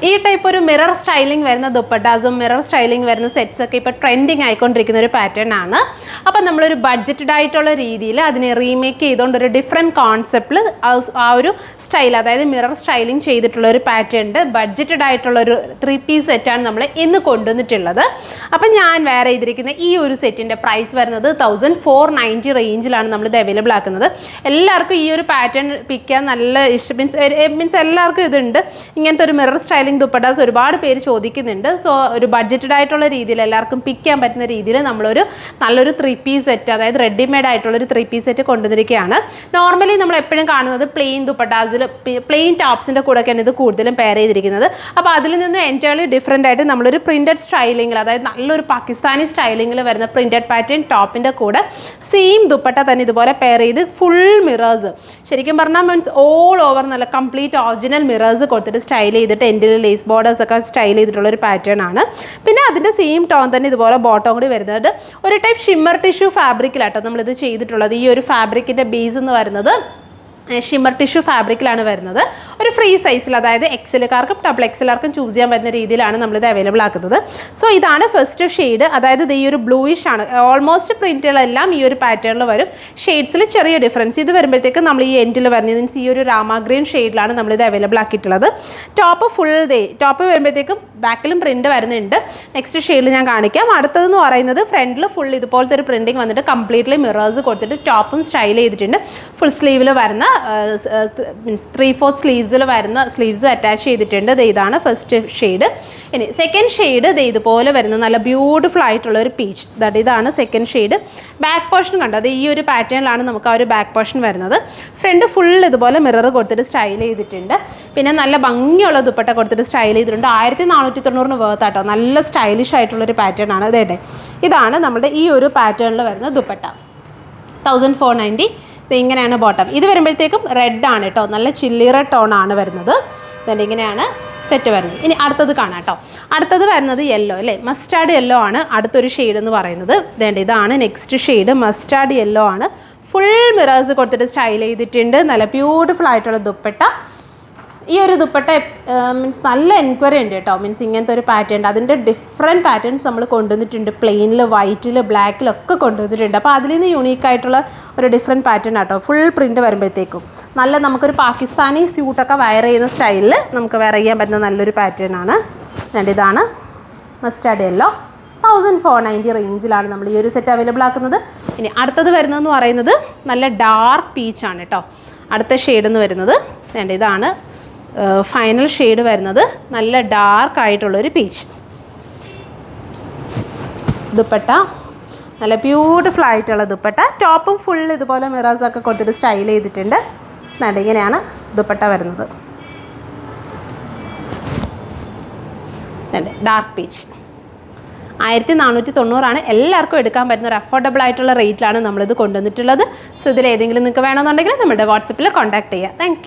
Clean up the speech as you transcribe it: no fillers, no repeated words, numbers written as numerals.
ഈ ടൈപ്പ് ഒരു mirror styling വരുന്ന ദുപ്പട്ടാസും മിറർ സ്റ്റൈലിംഗ് വരുന്ന സെറ്റ്സ് ഒക്കെ ഇപ്പോൾ ട്രെൻഡിങ് ആയിക്കൊണ്ടിരിക്കുന്ന ഒരു പാറ്റേൺ ആണ്. അപ്പോൾ നമ്മളൊരു ബഡ്ജറ്റഡ് ആയിട്ടുള്ള രീതിയിൽ അതിനെ റീമേക്ക് ചെയ്തുകൊണ്ട് ഒരു ഡിഫറെൻറ്റ് കോൺസെപ്റ്റിൽ ആ ഒരു സ്റ്റൈൽ, അതായത് മിറർ സ്റ്റൈലിംഗ് ചെയ്തിട്ടുള്ള ഒരു പാറ്റേൺ ബഡ്ജറ്റഡ് ആയിട്ടുള്ള ഒരു 3 പീസ് സെറ്റാണ് നമ്മൾ ഇന്ന് കൊണ്ടുവന്നിട്ടുള്ളത്. അപ്പം ഞാൻ വേറെ ചെയ്തിരിക്കുന്ന ഈ ഒരു സെറ്റിൻ്റെ പ്രൈസ് വരുന്നത് 1490 റേഞ്ചിലാണ് നമ്മളിത് അവൈലബിൾ ആക്കുന്നത്. എല്ലാവർക്കും ഈ ഒരു പാറ്റേൺ പിക്ക് ചെയ്യാൻ നല്ല ഇഷ്ടം, മീൻസ് എല്ലാവർക്കും ഇതുണ്ട്. ഇങ്ങനത്തെ ഒരു മിറർ സ്റ്റൈലിംഗ് ദുപ്പട്ടാസ് ഒരുപാട് പേര് ചോദിക്കുന്നുണ്ട്. സോ ഒരു ബഡ്ജറ്റഡ് ആയിട്ടുള്ള രീതിയിൽ എല്ലാവർക്കും പിക്ക് ചെയ്യാൻ പറ്റുന്ന രീതിയിൽ നമ്മളൊരു നല്ലൊരു 3 പീസ് സെറ്റ്, അതായത് റെഡിമെയ്ഡ് ആയിട്ടുള്ളൊരു 3 പീസ് സെറ്റ് കൊണ്ടുവന്നിരിക്കുകയാണ്. നോർമലി നമ്മൾ എപ്പോഴും കാണുന്നത് പ്ലെയിൻ ദുപ്പട്ടാസിൽ പ്ലെയിൻ ടോപ്സിൻ്റെ കൂടെയൊക്കെയാണ് ഇത് കൂടുതലും പെയർ ചെയ്തിരിക്കുന്നത്. അപ്പോൾ അതിൽ നിന്ന് എൻറ്റയർലി ഡിഫറെൻ്റ് ആയിട്ട് നമ്മളൊരു പ്രിൻറ്റഡ് സ്റ്റൈലിങ്ങിൽ, അതായത് നല്ലൊരു പാകിസ്ഥാനി സ്റ്റൈലിങ്ങിൽ വരുന്ന പ്രിൻറ്റഡ് പാറ്റേൺ ടോപ്പിൻ്റെ കൂടെ സെയിം ദുപ്പട്ട തന്നെ ഇതുപോലെ പെയർ ചെയ്ത് ഫുൾ മിറേഴ്സ്, ശരിക്കും പറഞ്ഞാൽ മീൻസ് ഓൾ ഓവർ നല്ല കംപ്ലീറ്റ് ഒറിജിനൽ മിറേഴ്സ് കൊടുത്തിട്ട് സ്റ്റൈൽ ചെയ്തിട്ട് എൻഡിൽ ലേസ് ബോർഡേഴ്സ് ഒക്കെ സ്റ്റൈൽ ചെയ്തിട്ടുള്ളൊരു പാറ്റേൺ ആണ്. പിന്നെ അതിൻ്റെ സെയിം ടോൺ തന്നെ ഇതുപോലെ ബോട്ടം കൂടി വരുന്നത് ഒരു ടൈപ്പ് ഷിമ്മർ ടിഷ്യൂ ഫാബ്രിക്കിലാട്ടോ നമ്മളിത് ചെയ്തിട്ടുള്ളത്. ഈ ഒരു ഫാബ്രിക്കിൻ്റെ ബേസ് എന്ന് വരുന്നത് ഷിമ്മർ ടിഷ്യൂ ഫാബ്രിക്കിലാണ് വരുന്നത്. ഒരു ഫ്രീ സൈസിൽ, അതായത് എക്സലുകാർക്കും ഡബിൾ എക്സലുകാർക്കും ചൂസ് ചെയ്യാൻ പറ്റുന്ന രീതിയിലാണ് നമ്മളിത് അവൈലബിൾ ആക്കുന്നത്. സോ ഇതാണ് ഫസ്റ്റ് ഷെയ്ഡ്, അതായത് ഇത് ഈ ഒരു ബ്ലൂയിഷ് ആണ്. ഓൾമോസ്റ്റ് പ്രിൻറ്റുകളെല്ലാം ഈ ഒരു പാറ്റേണിൽ വരും. ഷെയ്ഡ്സിൽ ചെറിയ ഡിഫറൻസ്. ഇത് വരുമ്പോഴത്തേക്ക് നമ്മൾ ഈ എൻഡിൽ വരുന്നത് മീൻസ് ഈ ഒരു രാമ ഗ്രീൻ ഷെയ്ഡിലാണ് നമ്മളിത് അവൈലബിൾ ആക്കിയിട്ടുള്ളത്. ടോപ്പ് ഫുൾ ടോപ്പ് വരുമ്പോഴത്തേക്കും ബാക്കിലും പ്രിൻറ്റ് വരുന്നുണ്ട്. നെക്സ്റ്റ് ഷെയ്ഡിൽ ഞാൻ കാണിക്കാം. അടുത്തതെന്ന് പറയുന്നത് ഫ്രണ്ടിൽ ഫുൾ ഇതുപോലത്തെ ഒരു പ്രിൻറ്റിങ് വന്നിട്ട് കംപ്ലീറ്റ്ലി മിറേഴ്സ് കൊടുത്തിട്ട് ടോപ്പും സ്റ്റൈൽ ചെയ്തിട്ടുണ്ട്. ഫുൾ സ്ലീവിൽ വരുന്ന മീൻസ് 3/4 സ്ലീവ്സിൽ വരുന്ന സ്ലീവ്സ് അറ്റാച്ച് ചെയ്തിട്ടുണ്ട്. ഇതാണ് ഫസ്റ്റ് ഷെയ്ഡ്. ഇനി സെക്കൻഡ് ഷെയ്ഡ് ഇതുപോലെ വരുന്ന നല്ല ബ്യൂട്ടിഫുൾ ആയിട്ടുള്ള ഒരു പീച്ച്. ഇതാണ് സെക്കൻഡ് ഷെയ്ഡ്. ബാക്ക് പോർഷൻ കണ്ടോ, അത് ഈ ഒരു പാറ്റേണിലാണ് നമുക്ക് ആ ഒരു ബാക്ക് പോർഷൻ വരുന്നത്. ഫ്രണ്ട് ഫുൾ ഇതുപോലെ മിറർ കൊടുത്തിട്ട് സ്റ്റൈൽ ചെയ്തിട്ടുണ്ട്. പിന്നെ നല്ല ഭംഗിയുള്ള ദുപ്പട്ട കൊടുത്തിട്ട് സ്റ്റൈൽ ചെയ്തിട്ടുണ്ട്. 1490 വേർത്ത് ആട്ടോ. നല്ല സ്റ്റൈലിഷ് ആയിട്ടുള്ളൊരു പാറ്റേൺ ആണ്. ഇതാണ് നമ്മുടെ ഈ ഒരു പാറ്റേണിൽ വരുന്ന ദുപ്പട്ട. 1490. ഇങ്ങനെയാണ് ബോട്ടം. ഇത് വരുമ്പോഴത്തേക്കും റെഡ് ആണ് കേട്ടോ, നല്ല ചില്ലി റെഡ് ടോൺ ആണ് വരുന്നത്. ഇങ്ങനെയാണ് സെറ്റ് വരുന്നത്. ഇനി അടുത്തത് കാണാം കേട്ടോ. അടുത്തത് വരുന്നത് യെല്ലോ അല്ലേ, മസ്റ്റാർഡ് യെല്ലോ ആണ് അടുത്തൊരു ഷെയ്ഡ് എന്ന് പറയുന്നത്. ഇതാണ് നെക്സ്റ്റ് ഷെയ്ഡ്, മസ്റ്റാർഡ് യെല്ലോ ആണ്. ഫുൾ മിറേഴ്സ് കൊടുത്തിട്ട് സ്റ്റൈൽ ചെയ്തിട്ടുണ്ട്. നല്ല ബ്യൂട്ടിഫുൾ ആയിട്ടുള്ള ദുപ്പട്ട. ഈ ഒരു ദുപ്പട്ട മീൻസ് നല്ല എൻക്വയറി ഉണ്ട് കേട്ടോ. മീൻസ് ഇങ്ങനത്തെ ഒരു പാറ്റേൺ, അതിൻ്റെ ഡിഫറെൻറ്റ് പാറ്റേൺസ് നമ്മൾ കൊണ്ടുവന്നിട്ടുണ്ട്. പ്ലെയിനിൽ, വൈറ്റിൽ, ബ്ലാക്കിലൊക്കെ കൊണ്ടുവന്നിട്ടുണ്ട്. അപ്പോൾ അതിൽ നിന്ന് യൂണീക്കായിട്ടുള്ള ഒരു ഡിഫറെൻറ്റ് പാറ്റേൺ ആട്ടോ. ഫുൾ പ്രിൻറ്റ് വരുമ്പോഴത്തേക്കും നല്ല നമുക്കൊരു പാകിസ്ഥാനി സ്യൂട്ടൊക്കെ വെയർ ചെയ്യുന്ന സ്റ്റൈലിൽ നമുക്ക് വെയർ ചെയ്യാൻ പറ്റുന്ന നല്ലൊരു പാറ്റേൺ ആണ്. ഇതാണ് മസ്റ്റാർഡ് യെല്ലോ. 1490 റേഞ്ചിലാണ് നമ്മൾ ഈ ഒരു സെറ്റ് അവൈലബിൾ ആക്കുന്നത്. ഇനി അടുത്തത് വരുന്നതെന്ന് പറയുന്നത് നല്ല ഡാർക്ക് പീച്ചാണ് കേട്ടോ. അടുത്ത ഷെയ്ഡ് എന്ന് വരുന്നത് ഇതാണ് ഫൈനൽ ഷെയ്ഡ് വരുന്നത്. നല്ല ഡാർക്ക് ആയിട്ടുള്ളൊരു പീച്ച്. ദുപ്പട്ട നല്ല ബ്യൂട്ടിഫുൾ ആയിട്ടുള്ള ദുപ്പട്ട. ടോപ്പും ഫുൾ ഇതുപോലെ മിറേഴ്സൊക്കെ കൊടുത്തിട്ട് സ്റ്റൈൽ ചെയ്തിട്ടുണ്ട്. ഇങ്ങനെയാണ് ദുപ്പട്ട വരുന്നത്. Dark peach. 1490 എല്ലാവർക്കും എടുക്കാൻ പറ്റുന്ന ഒരു അഫോർഡബിൾ ആയിട്ടുള്ള റേറ്റിലാണ് നമ്മളിത് കൊണ്ടുവന്നിട്ടുള്ളത്. സോ ഇതിൽ ഏതെങ്കിലും നിങ്ങൾക്ക് വേണമെന്നുണ്ടെങ്കിൽ നമ്മുടെ വാട്സപ്പിൽ കോൺടാക്ട് ചെയ്യുക. താങ്ക്